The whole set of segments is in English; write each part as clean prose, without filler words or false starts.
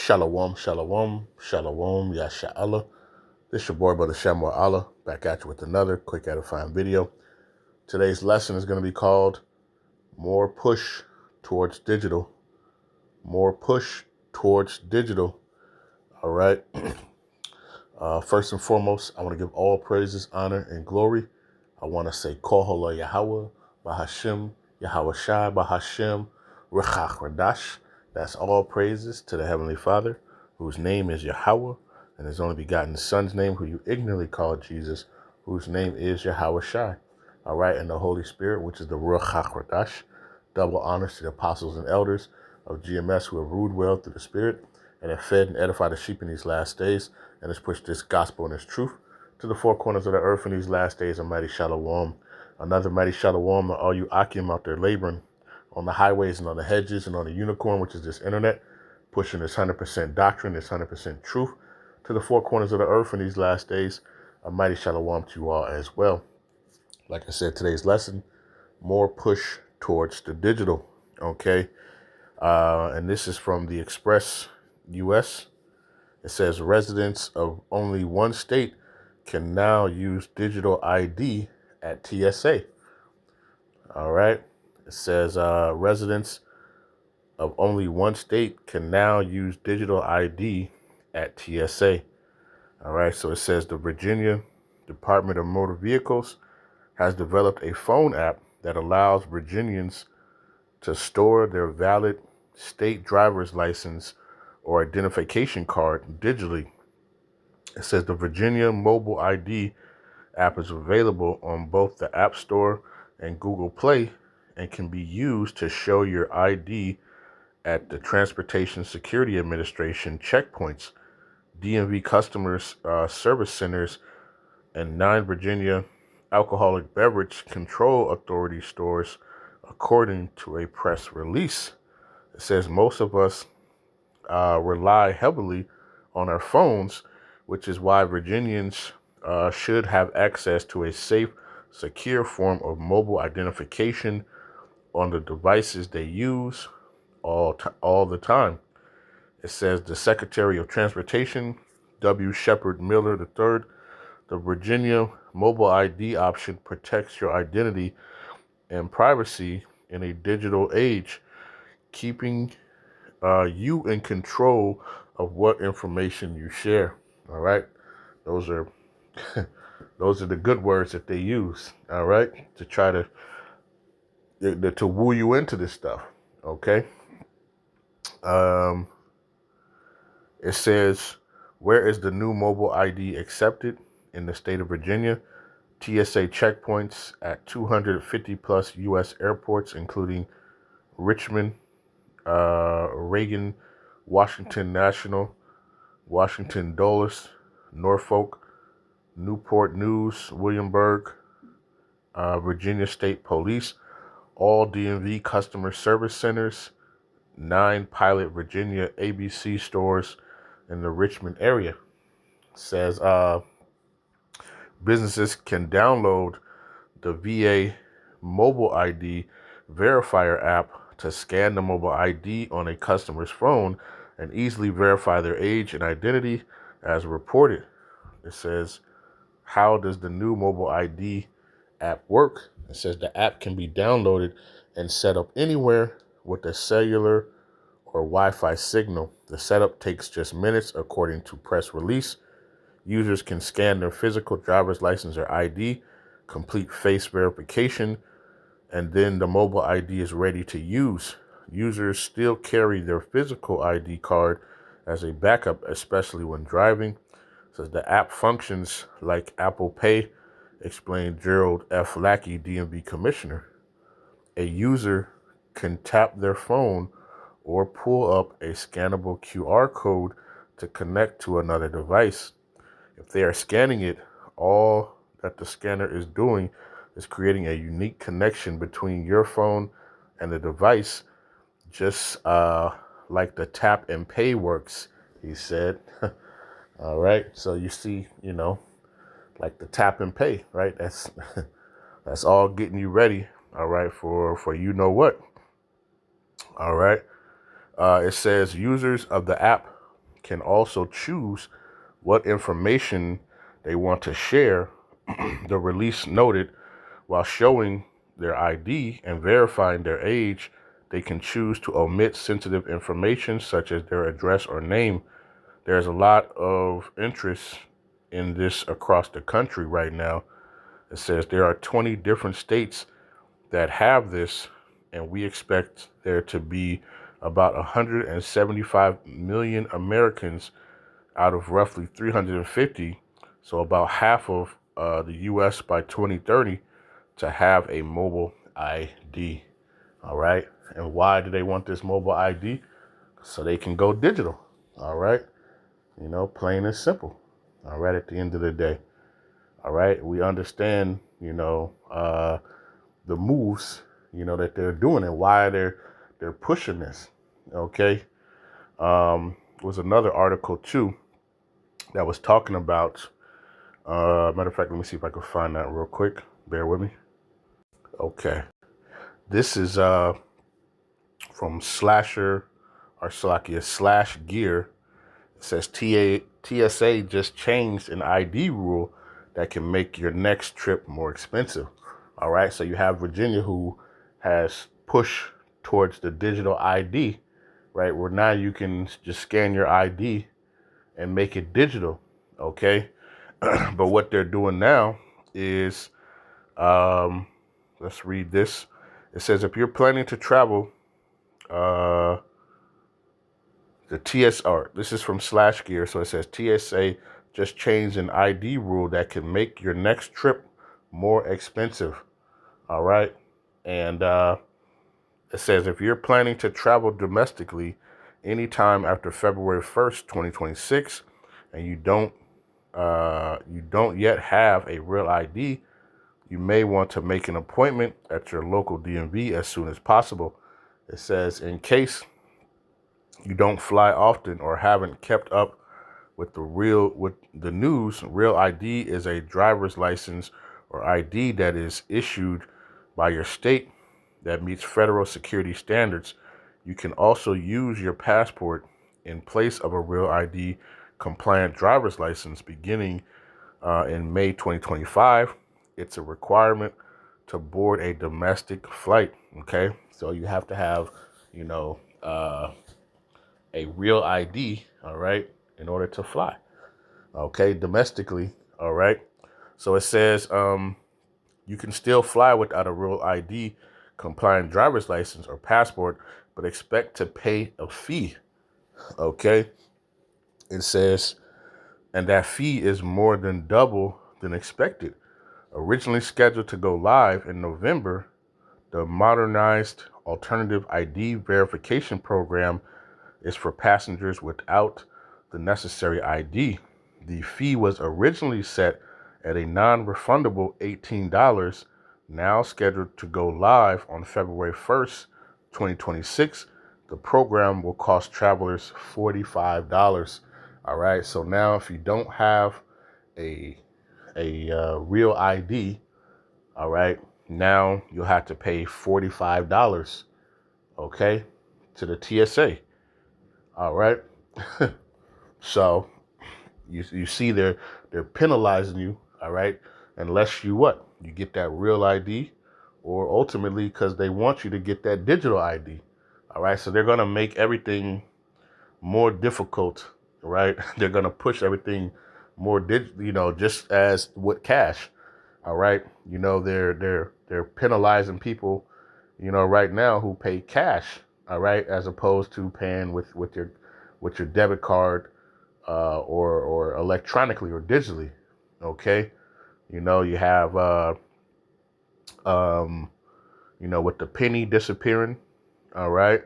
Shalom, shalom, shalom, yasha'Allah. This is your boy, Brother Shamuel Allah, back at you with another quick edifying video. Today's lesson is going to be called More Push Towards Digital. More Push Towards Digital. All right. First and foremost, I want to give all praises, honor, and glory. I want to say Halal Yahawah, Bahasham, Yahawashi, Bahasham, Qadash. That's all praises to the Heavenly Father, whose name is Yahawah, and his only begotten Son's name, who you ignorantly call Jesus, whose name is Yahawashi. All right, and the Holy Spirit, which is the Rawchaa Qadash. Double honors to the apostles and elders of GMS who have ruled well through the Spirit and have fed and edified the sheep in these last days, and has pushed this gospel and this truth to the four corners of the earth in these last days. A mighty shalom. Another mighty shalom to all you Akim out there laboring on the highways and on the hedges and on the unicorn, which is this internet, pushing this 100% doctrine, this 100% truth to the four corners of the earth in these last days. A mighty shalom to you all as well. Like I said, today's lesson, more push towards the digital. Okay. And this is from the Express US. It says residents of only one state can now use digital ID at TSA. All right. It says residents of only one state can now use digital ID at TSA. All right. So it says the Virginia Department of Motor Vehicles has developed a phone app that allows Virginians to store their valid state driver's license or identification card digitally. It says the Virginia Mobile ID app is available on both the App Store and Google Play and can be used to show your ID at the Transportation Security Administration checkpoints, DMV customers service centers, and 9 Virginia Alcoholic Beverage Control Authority stores, according to a press release. It says most of us rely heavily on our phones, which is why Virginians should have access to a safe, secure form of mobile identification on the devices they use all the time. It says the Secretary of Transportation, W. Shepard Miller III, the Virginia mobile ID option protects your identity and privacy in a digital age, keeping you in control of what information you share. All right, those are those are the good words that they use. All right, to try to woo you into this stuff. Okay. It says, where is the new mobile ID accepted in the state of Virginia? TSA checkpoints at 250 plus U.S. airports, including Richmond, Reagan, Washington National, Washington Dulles, Norfolk, Newport News, Williamsburg, Virginia State Police, all DMV customer service centers, 9 Pilot Virginia ABC stores in the Richmond area. It says businesses can download the VA mobile ID verifier app to scan the mobile ID on a customer's phone and easily verify their age and identity as reported. It says, how does the new mobile ID app work? It says the app can be downloaded and set up anywhere with a cellular or Wi-Fi signal. The setup takes just minutes, according to press release. Users can scan their physical driver's license or ID, complete face verification, and then the mobile ID is ready to use. Users still carry their physical ID card as a backup, especially when driving. It says the app functions like Apple Pay, explained Gerald F. Lackey, DMV commissioner. A user can tap their phone or pull up a scannable QR code to connect to another device. If they are scanning it, all that the scanner is doing is creating a unique connection between your phone and the device, just like the tap and pay works, he said. All right, so you see, like the tap and pay, right? That's that's all getting you ready, all right, for you know what. All right. It says users of the app can also choose what information they want to share. The release noted, while showing their ID and verifying their age, they can choose to omit sensitive information such as their address or name. There's a lot of interest in this across the country right now. It says there are 20 different states that have this, and we expect there to be about 175 million Americans out of roughly 350, so about half of the U.S. by 2030, to have a mobile ID. All right. And why do they want this mobile ID? So they can go digital. All right. Plain and simple. All right. At the end of the day. All right. We understand, the moves, that they're doing and why they're pushing this. Okay. Was another article too that was talking about, matter of fact, let me see if I can find that real quick. Bear with me. Okay. This is from Slasher or Slakia Slash Gear. It says TSA just changed an ID rule that can make your next trip more expensive. All right, so you have Virginia who has pushed towards the digital ID, right? Where now you can just scan your ID and make it digital, okay? But what they're doing now is, let's read this. It says if you're planning to travel, this is from Slash Gear, so it says TSA just changed an ID rule that can make your next trip more expensive. All right. And it says if you're planning to travel domestically anytime after February 1st, 2026, and you don't yet have a real ID, you may want to make an appointment at your local DMV as soon as possible. It says in case you don't fly often or haven't kept up with the news, real ID is a driver's license or ID that is issued by your state that meets federal security standards. You can also use your passport in place of a real ID compliant driver's license beginning in May 2025. It's a requirement to board a domestic flight. Okay, so you have to have, a real ID, all right, in order to fly, okay, domestically, all right. So it says you can still fly without a real ID compliant driver's license or passport, but expect to pay a fee, okay. It says, and that fee is more than double than expected. Originally scheduled to go live in November, the modernized alternative ID verification program is for passengers without the necessary ID. The fee was originally set at a non-refundable $18, now scheduled to go live on February 1st, 2026. The program will cost travelers $45. All right, so now if you don't have a real ID, all right, now you'll have to pay $45, okay, to the TSA. All right. So you see they're penalizing you, all right, unless you get that real ID, or ultimately because they want you to get that digital ID. All right. So they're gonna make everything more difficult, right? They're gonna push everything more just as with cash. All right. They're penalizing people, right now who pay cash, all right, as opposed to paying with your debit card or electronically or digitally. Okay. You have with the penny disappearing, all right.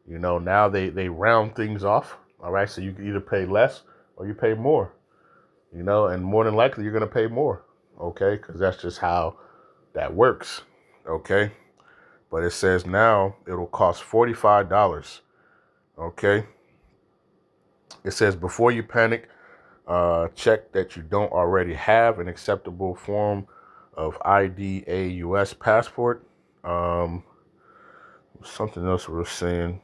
Now they round things off, all right, so you can either pay less or you pay more, and more than likely you're going to pay more, okay, because that's just how that works, okay. But it says now it'll cost $45, okay. It says before you panic, check that you don't already have an acceptable form of ID, a U.S. passport. Something else we were saying.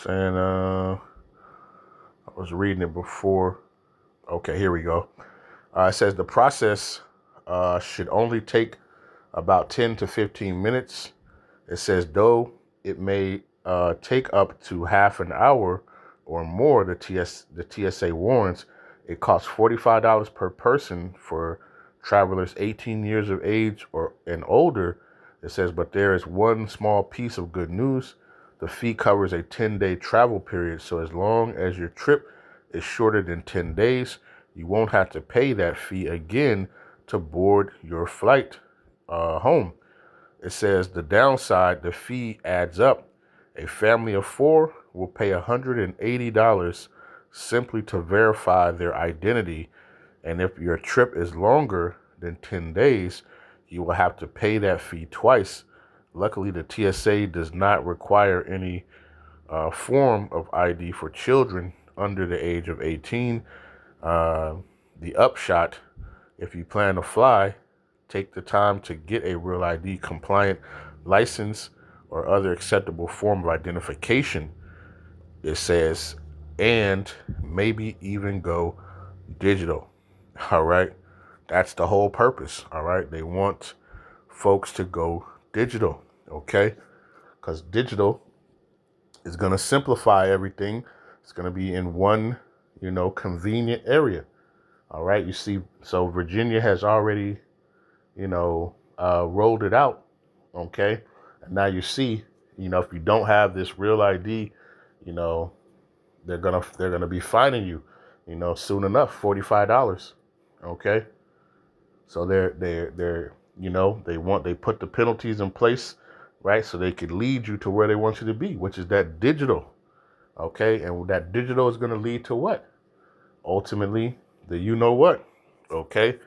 saying, I was reading it before. Okay, here we go. It says the process should only take about 10 to 15 minutes. It says, though it may take up to half an hour or more, the TSA warns, it costs $45 per person for travelers 18 years of age or and older. It says, but there is one small piece of good news. The fee covers a 10-day travel period. So as long as your trip is shorter than 10 days, you won't have to pay that fee again to board your flight home. It says the downside, the fee adds up. A family of 4 will pay $180 simply to verify their identity. And if your trip is longer than 10 days, you will have to pay that fee twice. Luckily, the TSA does not require any form of ID for children under the age of 18. The upshot, if you plan to fly, take the time to get a real ID compliant license or other acceptable form of identification, it says, and maybe even go digital. All right. That's the whole purpose. All right. They want folks to go digital. Okay. Because digital is going to simplify everything. It's going to be in one, convenient area. All right. You see, so Virginia has already, rolled it out. Okay. And now you see, if you don't have this real ID, they're gonna be fining you, soon enough, $45. Okay. So they put the penalties in place, right? So they could lead you to where they want you to be, which is that digital. Okay. And that digital is gonna lead to what? Ultimately, what? Okay.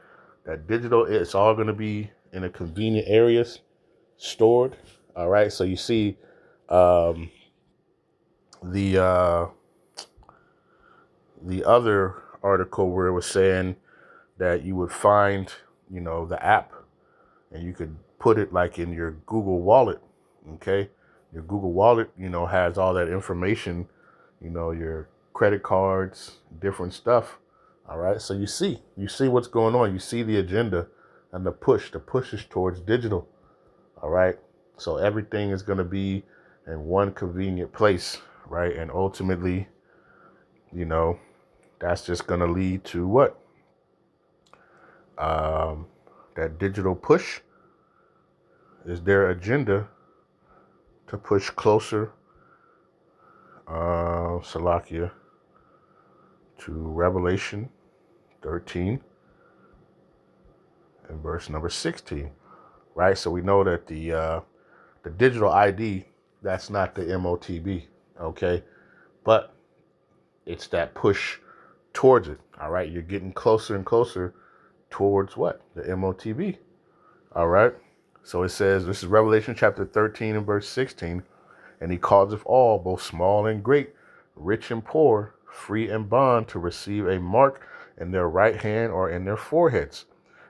That digital, it's all gonna be in a convenient areas stored. All right. So you see the other article where it was saying that you would find, the app and you could put it like in your Google Wallet. Okay. Your Google Wallet, has all that information, your credit cards, different stuff. All right. So you see what's going on. You see the agenda and the push. The push is towards digital. All right. So everything is going to be in one convenient place. Right. And ultimately, that's just going to lead to what? That digital push is their agenda to push closer, Salakia, to Revelation 13 and verse number 16. Right. So we know that the digital ID, that's not the MOTB. Okay. But it's that push towards it. All right. You're getting closer and closer towards what? The MOTB. All right. So it says, this is Revelation chapter 13 and verse 16. And he causeth all, both small and great, rich and poor, free and bond, to receive a mark in their right hand or in their foreheads,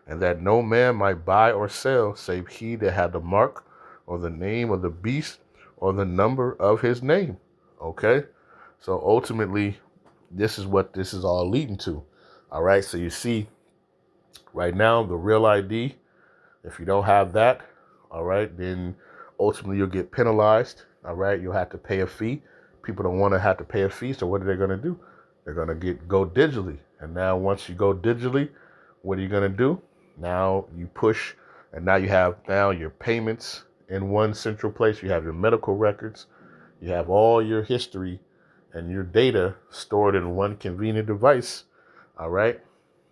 and that no man might buy or sell save he that had the mark or the name of the beast or the number of his name. Okay. So ultimately, this is what this is all leading to. All right. So you see right now, the real ID, if you don't have that, all right, then ultimately you'll get penalized. All right. You'll have to pay a fee. People don't want to have to pay a fee. So what are they going to do? They're going to go digitally. And now once you go digitally, what are you going to do? Now you push, and now you have your payments in one central place. You have your medical records. You have all your history and your data stored in one convenient device. All right.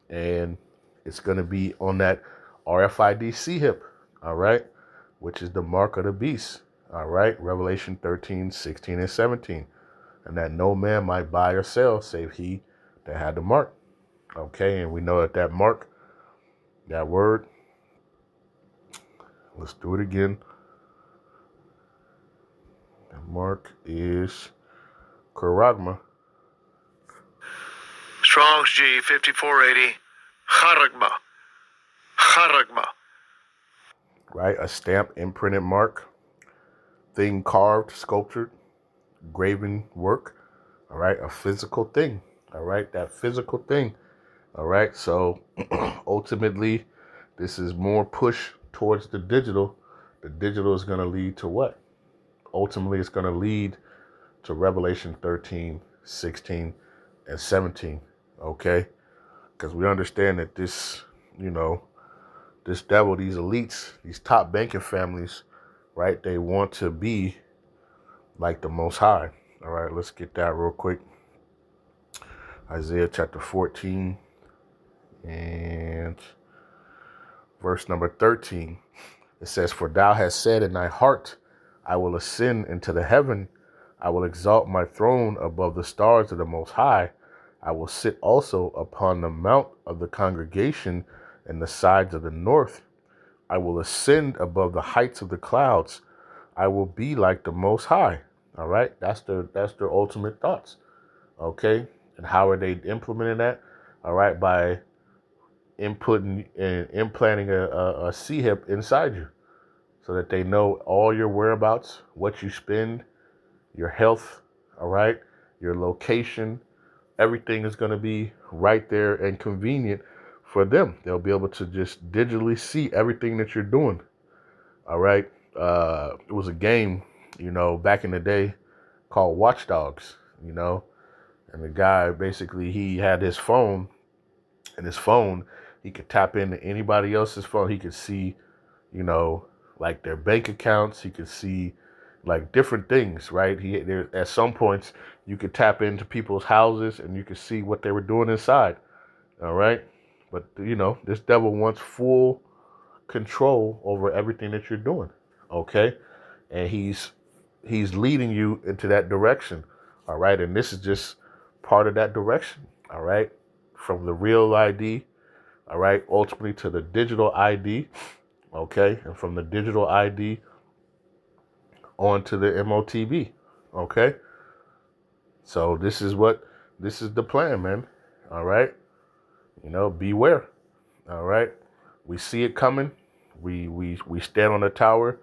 And it's going to be on that RFID C-HIP. All right. Which is the mark of the beast. All right. Revelation 13, 16, and 17. And that no man might buy or sell save he that had the mark. Okay. And we know that mark, that word, let's do it again. The mark is charagma. Strong's G 5480. Charagma. Right, a stamp, imprinted mark, thing carved, sculptured. graven work, all right, a physical thing, all right, that physical thing, all right. So ultimately, this is more push towards the digital. The digital is going to lead to what? Ultimately, it's going to lead to Revelation 13, 16, and 17, okay? Because we understand that this, this devil, these elites, these top banking families, right, they want to be like the Most High. All right, let's get that real quick. Isaiah chapter 14 and verse number 13. It says, "For thou hast said in thy heart, I will ascend into the heaven. I will exalt my throne above the stars of the Most High. I will sit also upon the mount of the congregation in the sides of the north. I will ascend above the heights of the clouds. I will be like the Most High." All right, that's their ultimate thoughts. Okay, and how are they implementing that? All right, by inputting and implanting a C-hip inside you, so that they know all your whereabouts, what you spend, your health, all right, your location. Everything is going to be right there and convenient for them. They'll be able to just digitally see everything that you're doing, all right. It was a game, back in the day called Watch Dogs, and the guy basically, he had his phone, and his phone, he could tap into anybody else's phone. He could see, like their bank accounts. He could see like different things, right? There at some points you could tap into people's houses and you could see what they were doing inside. All right. But this devil wants full control over everything that you're doing. Okay. And he's leading you into that direction. All right. And this is just part of that direction. All right. From the real ID, all right, ultimately to the digital ID. Okay. And from the digital ID onto the MOTB. Okay. So this is the plan, man. All right. Beware. All right. We see it coming. We stand on the tower.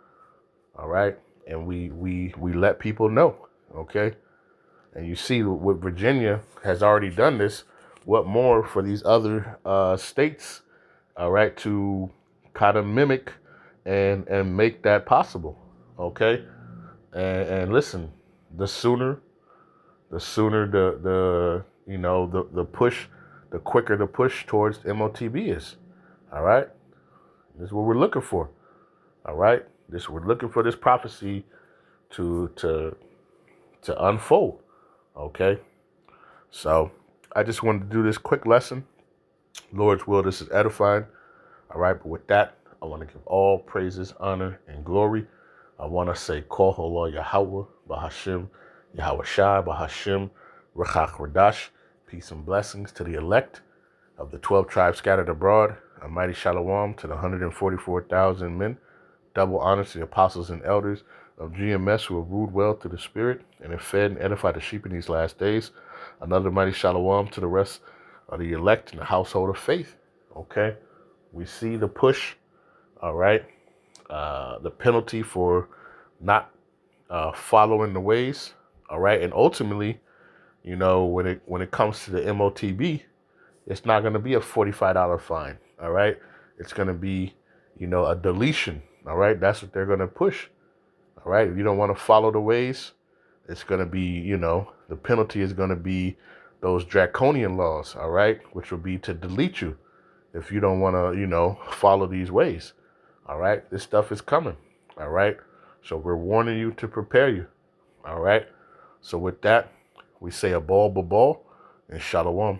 All right. And we let people know. Okay. And you see what Virginia has already done this. What more for these other states, all right, to kind of mimic and make that possible. Okay. And listen, the sooner the push, the quicker the push towards MOTB is. All right. This is what we're looking for. All right. We're looking for this prophecy to unfold. Okay. So I just wanted to do this quick lesson. Lord's will, this is edifying. All right. But with that, I want to give all praises, honor, and glory. I want to say, Halal, Yahawah, Bahasham, Yahawashi, Bahasham, Rawchaa, Qadash. Peace and blessings to the elect of the 12 tribes scattered abroad. A mighty shalom to the 144,000 men. Double honor to the apostles and elders of GMS who have ruled well to the spirit and have fed and edified the sheep in these last days. Another mighty shalom to the rest of the elect in the household of faith. Okay. We see the push. All right. The penalty for not following the ways. All right. And ultimately, when it comes to the MOTB, it's not going to be a $45 fine. All right. It's going to be, a deletion. All right. That's what they're going to push. All right. If you don't want to follow the ways, it's going to be, the penalty is going to be those draconian laws. All right. Which will be to delete you if you don't want to, follow these ways. All right. This stuff is coming. All right. So we're warning you to prepare you. All right. So with that, we say a ball, and shalom.